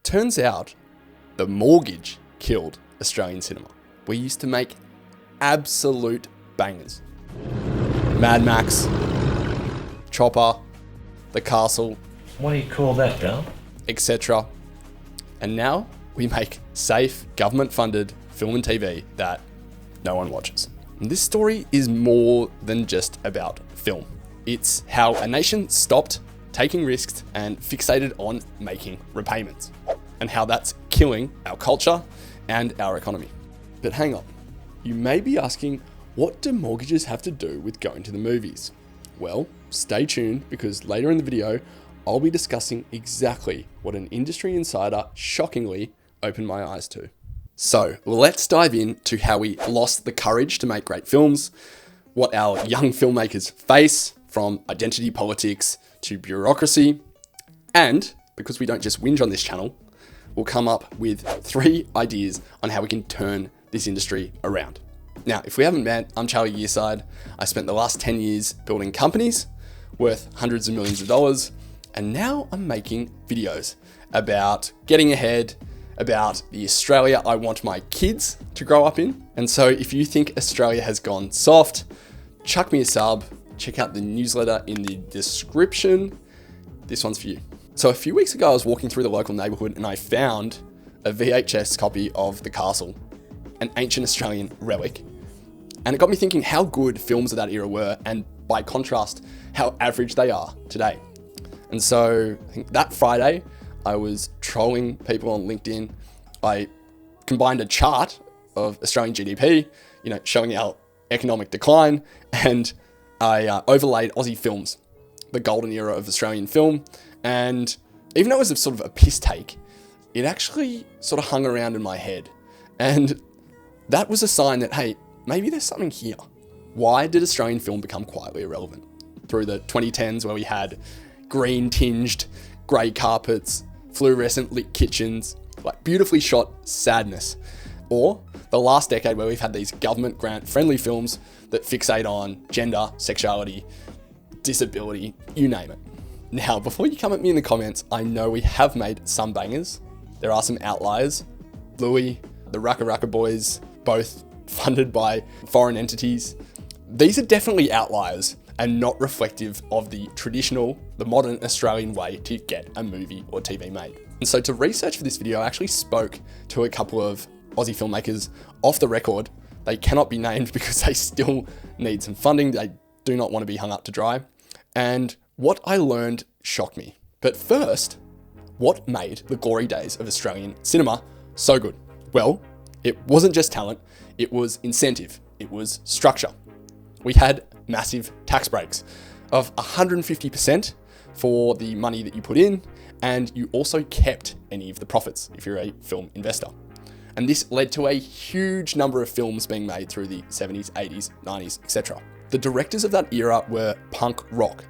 Turns out the mortgage killed Australian cinema. We used to make absolute bangers. Mad Max, Chopper, The Castle, What do you call that, Dale? etc. And now we make safe, government-funded film and TV that no one watches. And this story is more than just about film. It's how a nation stopped taking risks and fixated on making repayments, and how that's killing our culture and our economy. But hang on, you may be asking, what do mortgages have to do with going to the movies? Well, stay tuned, because later in the video, I'll be discussing exactly what an industry insider shockingly opened my eyes to. So let's dive into how we lost the courage to make great films, what our young filmmakers face, from identity politics to bureaucracy, and because we don't just whinge on this channel, we'll come up with 3 ideas on how we can turn this industry around. Now, if we haven't met, I'm Charlie Yearside. I spent the last 10 years building companies worth hundreds of millions of dollars, and now I'm making videos about getting ahead, about the Australia I want my kids to grow up in. And so if you think Australia has gone soft, chuck me a sub, check out the newsletter in the description. This one's for you. So a few weeks ago, I was walking through the local neighborhood and I found a VHS copy of The Castle, an ancient Australian relic. And it got me thinking how good films of that era were, and by contrast, how average they are today. And so I think that Friday, I was trolling people on LinkedIn. I combined a chart of Australian GDP, showing our economic decline, and I overlaid Aussie films, the golden era of Australian film. And even though it was a sort of a piss take, it actually sort of hung around in my head. And that was a sign that, hey, maybe there's something here. Why did Australian film become quietly irrelevant? Through the 2010s, where we had green-tinged grey carpets, fluorescent lit kitchens, like beautifully shot sadness. Or the last decade, where we've had these government grant friendly films that fixate on gender, sexuality, disability, you name it. Now, before you come at me in the comments, I know we have made some bangers. There are some outliers. Louis, the Raka Raka Boys, both funded by foreign entities. These are definitely outliers and not reflective of the traditional, the modern Australian way to get a movie or TV made. And so to research for this video, I actually spoke to a couple of Aussie filmmakers off the record. They cannot be named because they still need some funding. They do not want to be hung up to dry. And what I learned shocked me. But first, what made the glory days of Australian cinema so good? Well, it wasn't just talent, it was incentive, it was structure. We had massive tax breaks of 150% for the money that you put in, and you also kept any of the profits if you're a film investor. And this led to a huge number of films being made through the 70s, 80s, 90s, etc. The directors of that era were punk rock.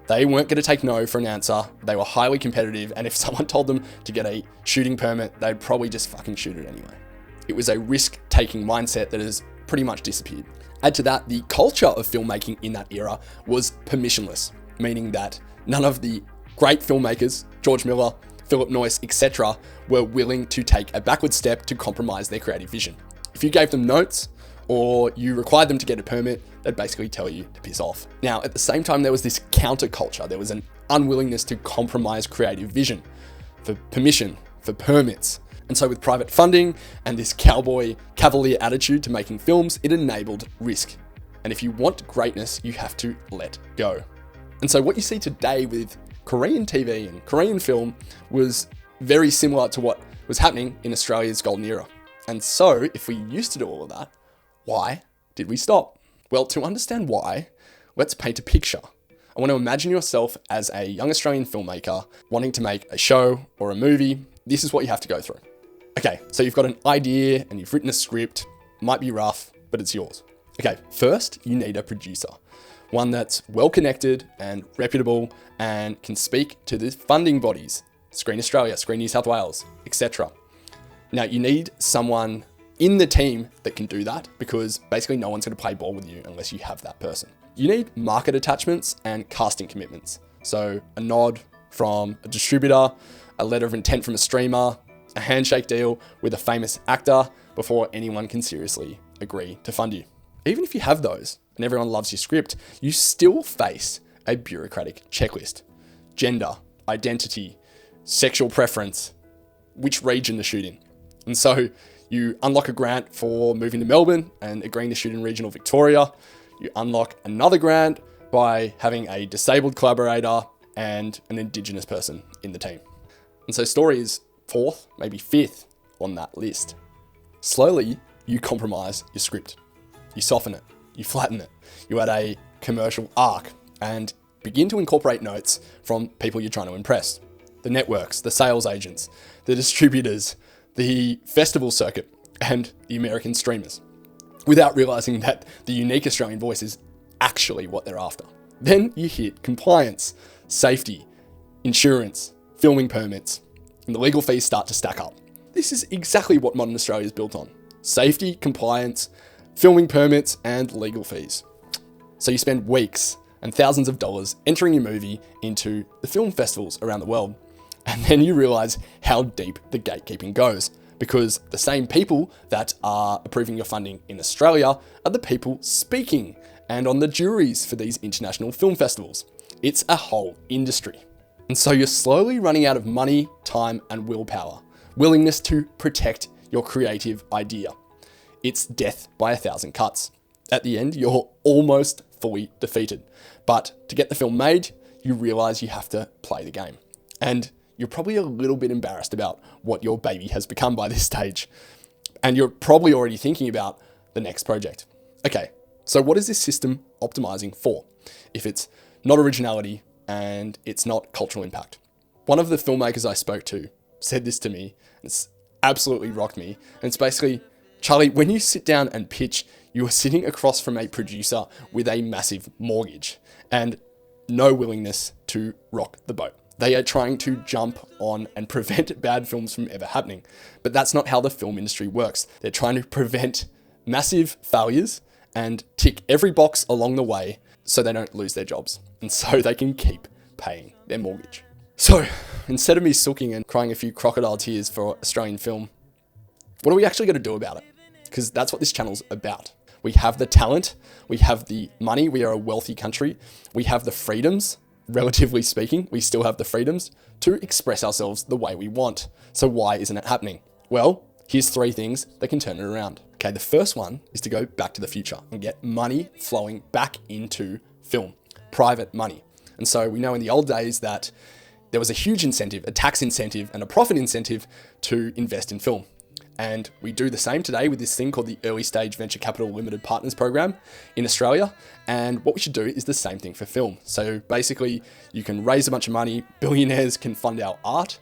They weren't going to take no for an answer. They were highly competitive, and if someone told them to get a shooting permit, they'd probably just fucking shoot it anyway. It was a risk-taking mindset that has pretty much disappeared. Add to that, the culture of filmmaking in that era was permissionless, meaning that none of the great filmmakers, George Miller, Philip Noyce, etc., were willing to take a backward step to compromise their creative vision. If you gave them notes or you required them to get a permit, they'd basically tell you to piss off. Now, at the same time, there was this counterculture. There was an unwillingness to compromise creative vision for permission, for permits. And so with private funding and this cavalier attitude to making films, it enabled risk. And if you want greatness, you have to let go. And so what you see today with Korean TV and Korean film was very similar to what was happening in Australia's golden era. And so if we used to do all of that, why did we stop? Well, to understand why, let's paint a picture. I want to imagine yourself as a young Australian filmmaker wanting to make a show or a movie. This is what you have to go through. Okay, so you've got an idea and you've written a script. Might be rough, but it's yours. Okay, first you need a producer. One that's well connected and reputable and can speak to the funding bodies, Screen Australia, Screen New South Wales, etc. Now you need someone in the team that can do that, because basically no one's going to play ball with you unless you have that person. You need market attachments and casting commitments. So a nod from a distributor, a letter of intent from a streamer, a handshake deal with a famous actor before anyone can seriously agree to fund you. Even if you have those and everyone loves your script, you still face a bureaucratic checklist. Gender, identity, sexual preference, which region to shoot in. And so you unlock a grant for moving to Melbourne and agreeing to shoot in regional Victoria. You unlock another grant by having a disabled collaborator and an Indigenous person in the team. And so story is fourth, maybe fifth on that list. Slowly, you compromise your script. You soften it, you flatten it, you add a commercial arc and begin to incorporate notes from people you're trying to impress. The networks, the sales agents, the distributors, the festival circuit, and the American streamers, without realizing that the unique Australian voice is actually what they're after. Then you hit compliance, safety, insurance, filming permits, and the legal fees start to stack up. This is exactly what modern Australia is built on. Safety, compliance, filming permits, and legal fees. So you spend weeks and thousands of dollars entering your movie into the film festivals around the world. And then you realize how deep the gatekeeping goes, because the same people that are approving your funding in Australia are the people speaking and on the juries for these international film festivals. It's a whole industry. And so you're slowly running out of money, time, and willpower, willingness to protect your creative idea. It's death by 1,000 cuts. At the end, you're almost fully defeated. But to get the film made, you realize you have to play the game. And you're probably a little bit embarrassed about what your baby has become by this stage. And you're probably already thinking about the next project. Okay, so what is this system optimizing for if it's not originality and it's not cultural impact? One of the filmmakers I spoke to said this to me, and it's absolutely rocked me. And it's basically, Charlie, when you sit down and pitch, you are sitting across from a producer with a massive mortgage and no willingness to rock the boat. They are trying to jump on and prevent bad films from ever happening. But that's not how the film industry works. They're trying to prevent massive failures and tick every box along the way so they don't lose their jobs and so they can keep paying their mortgage. So instead of me sulking and crying a few crocodile tears for Australian film, what are we actually going to do about it? Because that's what this channel's about. We have the talent, we have the money, we are a wealthy country, we have the freedoms, relatively speaking, we still have the freedoms to express ourselves the way we want. So why isn't it happening? Well, here's 3 things that can turn it around. Okay, the first one is to go back to the future and get money flowing back into film, private money. And so we know in the old days that there was a huge incentive, a tax incentive and a profit incentive to invest in film. And we do the same today with this thing called the Early Stage Venture Capital Limited Partners Program in Australia. And what we should do is the same thing for film. So basically, you can raise a bunch of money, billionaires can fund our art,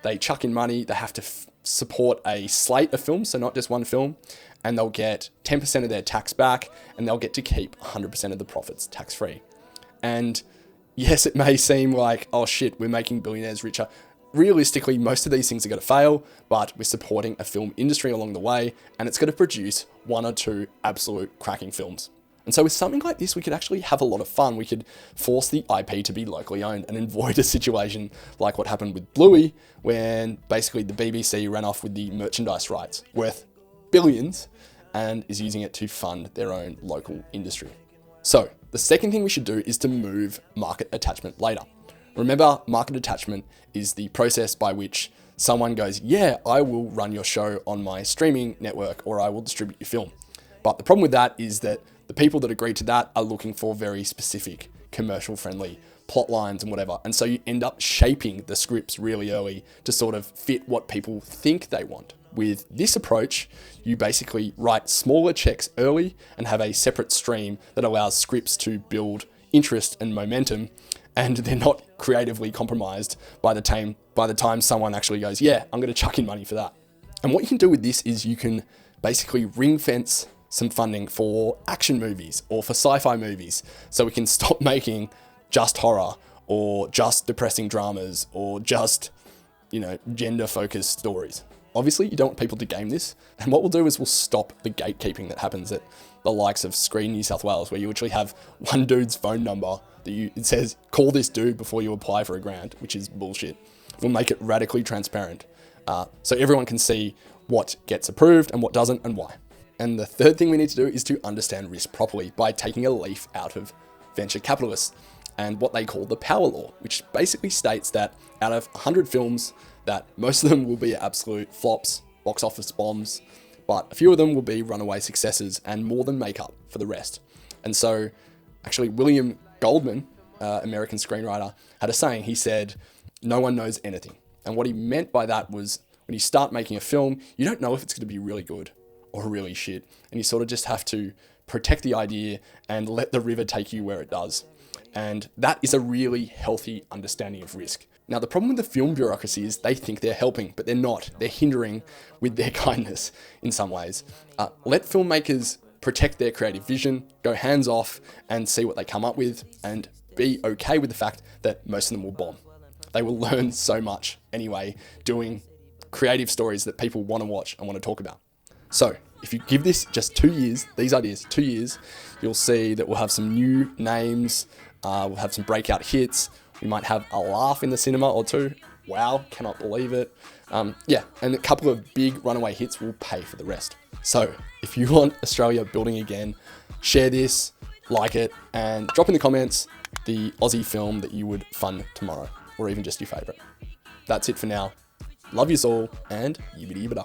they chuck in money, they have to support a slate of films, so not just one film, and they'll get 10% of their tax back, and they'll get to keep 100% of the profits tax-free. And yes, it may seem like, oh shit, we're making billionaires richer. Realistically, most of these things are going to fail, but we're supporting a film industry along the way, and it's going to produce 1 or 2 absolute cracking films. And so with something like this, we could actually have a lot of fun. We could force the IP to be locally owned and avoid a situation like what happened with Bluey, when basically the BBC ran off with the merchandise rights worth billions and is using it to fund their own local industry. So the second thing we should do is to move market attachment later. Remember, market attachment is the process by which someone goes, yeah, I will run your show on my streaming network, or I will distribute your film. But the problem with that is that the people that agree to that are looking for very specific commercial friendly plot lines and whatever. And so you end up shaping the scripts really early to sort of fit what people think they want. With this approach, you basically write smaller checks early and have a separate stream that allows scripts to build interest and momentum, and they're not creatively compromised by the time someone actually goes, yeah, I'm going to chuck in money for that. And what you can do with this is you can basically ring fence some funding for action movies or for sci-fi movies, so we can stop making just horror or just depressing dramas or just, gender-focused stories. Obviously, you don't want people to game this. And what we'll do is we'll stop the gatekeeping that happens at the likes of Screen New South Wales, where you literally have one dude's phone number it says, call this dude before you apply for a grant, which is bullshit. We'll make it radically transparent, so everyone can see what gets approved and what doesn't and why. And the third thing we need to do is to understand risk properly by taking a leaf out of venture capitalists and what they call the power law, which basically states that out of 100 films, that most of them will be absolute flops, box office bombs, but a few of them will be runaway successes and more than make up for the rest. And so actually William Goldman, American screenwriter, had a saying. He said, "No one knows anything." And what he meant by that was when you start making a film, you don't know if it's going to be really good or really shit. And you sort of just have to protect the idea and let the river take you where it does. And that is a really healthy understanding of risk. Now, the problem with the film bureaucracy is they think they're helping, but they're not. They're hindering with their kindness in some ways. Let filmmakers protect their creative vision, go hands off and see what they come up with, and be okay with the fact that most of them will bomb. They will learn so much anyway doing creative stories that people want to watch and want to talk about. So if you give this just 2 years, these ideas, 2 years, you'll see that we'll have some new names, we'll have some breakout hits, we might have a laugh in the cinema or two. Wow, cannot believe it. And a couple of big runaway hits will pay for the rest. So if you want Australia building again, share this, like it, and drop in the comments the Aussie film that you would fund tomorrow, or even just your favourite. That's it for now. Love yous all, and yibbity yibbida.